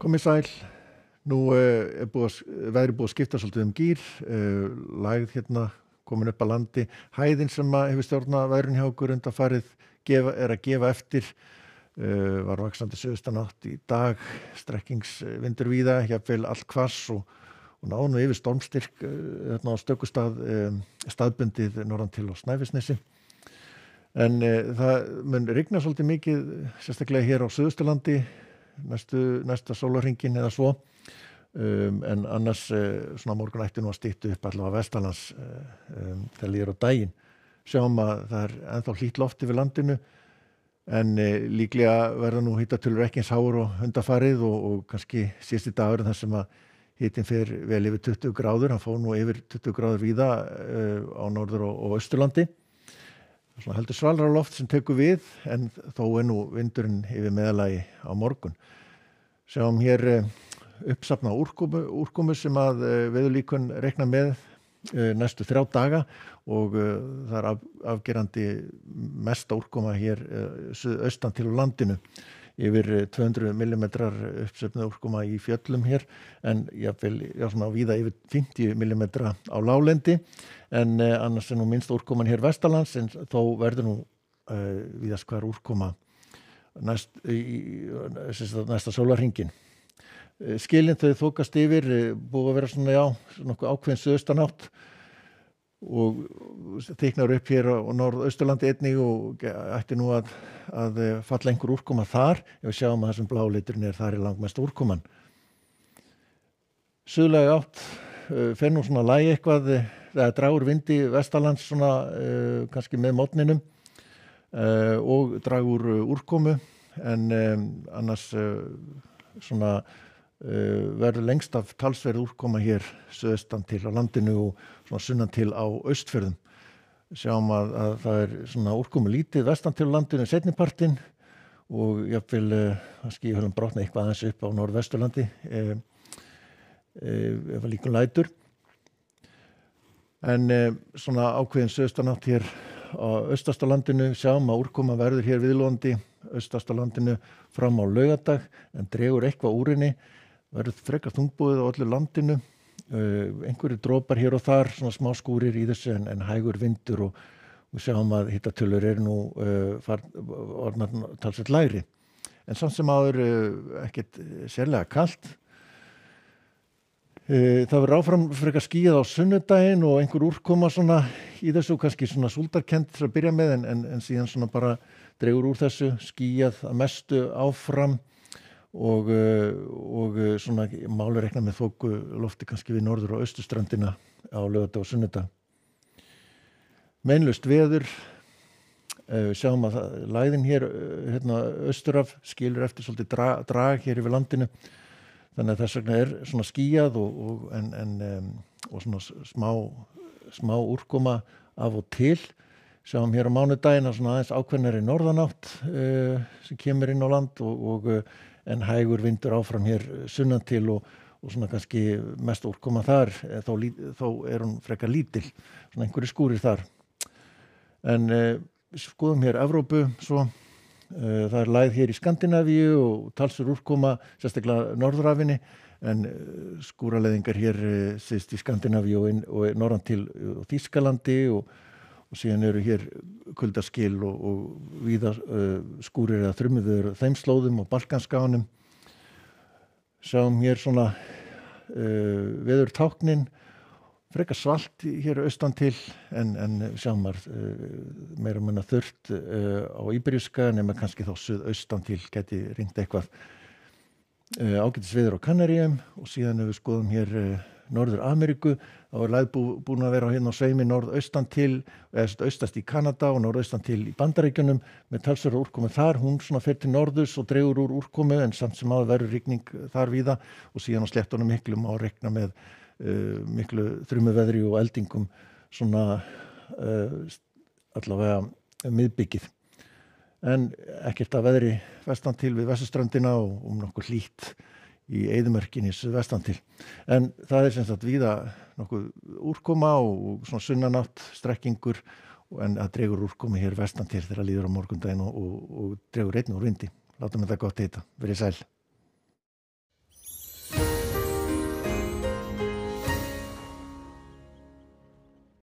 Komið sæl. Nú veðrið búið að skipta svolítið gír, lægð hérna komin upp að landi. Hæðin sem hefur stjórnað veðrinu hjá okkur undanfarið að gefa eftir, var vaxandi suðaustanátt í dag, strekkingsvindur víða, jafnvel allt hvass og náðu yfir stormstyrk á stökkustað staðbundið norðan til á Snæfellsnesi. En það mun rigna svolítið mikið, sérstaklega hér á Suðausturlandi, næsta sólarhringinn eða svo, en annars svona morgun ætti nú að stytta upp allavega vestanlands þegar líður á daginn. Sjáum að það ennþá hlýtt loft yfir landinu, en líklega verða nú hitatölur ekki eins háar og undanfarið og kannski síðasti dagur þar sem að hitinn fer vel yfir 20 gráður, hann fór nú yfir 20 gráður víða á Norður- og Austurlandi. Svona heldur svalra loft sem tekur við, en þó nú vindurinn yfir meðalagi á morgun. Sjáum hér uppsafna úrkomu sem að veðurlíkun reikna með næstu 3 daga og það afgerandi mesta úrkoma hér suðaustan til landinu. Yfir 200 mm uppsöfnuð úrkoma í fjöllum hér, en jafnvel svona víða yfir 50 mm á láglendi, en annars nú minnst úrkoman hér vestanlands, en þó verður nú víðast hvar úrkoma næsta sólarhringinn. Skilin þau þokast yfir, búið að vera svona nokkuð ákveðin suðaustanátt og þyknar upp hér á Norðausturlandi einnig og ætti nú að falla einhver úrkoma þar, ef við sjáum að þessum bláliturinn þar langmest úrkoman. Suðlæg átt fer nú svona lægi eitthvað, það dragur vindi vestanlands svona kannski með morgninum og dragur úrkomu, en annars svona verður lengst af talsverð úrkoma hér suðaustan til á landinu og svona sunnan til á Austfjörðum. Sjáum að það svona úrkomu lítið vestan til á landinu seinnipartinn og jafnvel skýjahölum brotna eitthvað aðeins upp á Norðvesturlandi ef að líkum lætur. En svona ákveðin suðaustanátt hér á austasta landinu, sjáum að úrkoma verður hér viðlóðandi austasta landinu fram á laugardag, en dregur eitthvað úr henni, verður frekar þungbúið á öllu landinu, einhverjir dropar hér og þar, svona smá skúrir í þessu, en hægur vindur og sjáum að hitatölur nú orðnar talsvert lægri. En samt sem áður ekkert sérlega kalt. Það verður áfram frekar skýjað á sunnudaginn og einhver úrkoma svona í þessu, kannski svona súldarkennt til að byrja með, en síðan svona bara dregur úr þessu, skýjað að mestu áfram og svona máli reikna með þoku lofti kannski við norður- og austurströndina á laugardag og sunnudag. Meinlaust veður, sjáum að lægðin hér austuraf skilur eftir svolítið drag hér yfir landinu, þannig að þess vegna svona skýjað og svona smá úrkoma af og til. Sjáum hér á mánudaginn að svona aðeins ákveðnari norðanátt sem kemur inn á land en hægur vindur áfram hér sunnan til og svona kannski mest úrkoma þar, þó hún frekar lítil, svona einhverjir skúrir þar. En skoðum hér Evrópu svo. Það lægð hér í Skandinavíu og talsverð úrkoma, sérstaklega Norðurafinni, en skúraleiðingar hér syðst í Skandinavíu og norðan til Þýskalandi og síðan hér kuldaskil og víða skúrir eða þrumuveður þeim slóðum og Balkanskaganum. Sjáum hér svona veðurtáknin, frekar svalt hér austan til, en sjáum meira minna þurrt á Íberíuskaga, nema kannski þá suðaustan til gæti rignt eitthvað. Ágætis veður á Kanaríum og síðan við skoðum hér Norður-Ameríku, þá lægð búin að vera hérna á sveimi norðaustan til, eða austast í Kanada og norðaustan til í Bandaríkjunum með talsverða úrkomu þar, hún svona fer til norðurs og dregur úr úrkomu, en samt sem áður verður rigning þar víða og síðan á sléttunum miklum á reikna með miklu þrumuveðri og eldingum svona allavega miðbyggið. En ekkert að veðri vestan til við vesturströndina og nokkuð hlýtt í eyðimörkinni suðvestan til. En það sem sagt víða nokkuð úrkoma og svona sunnanátt, strekkingur, en það dregur úrkomi hér vestan til þegar líður á morgundaginn og dregur einnig úr vindi. Látum þetta gott heita. Verið sæl.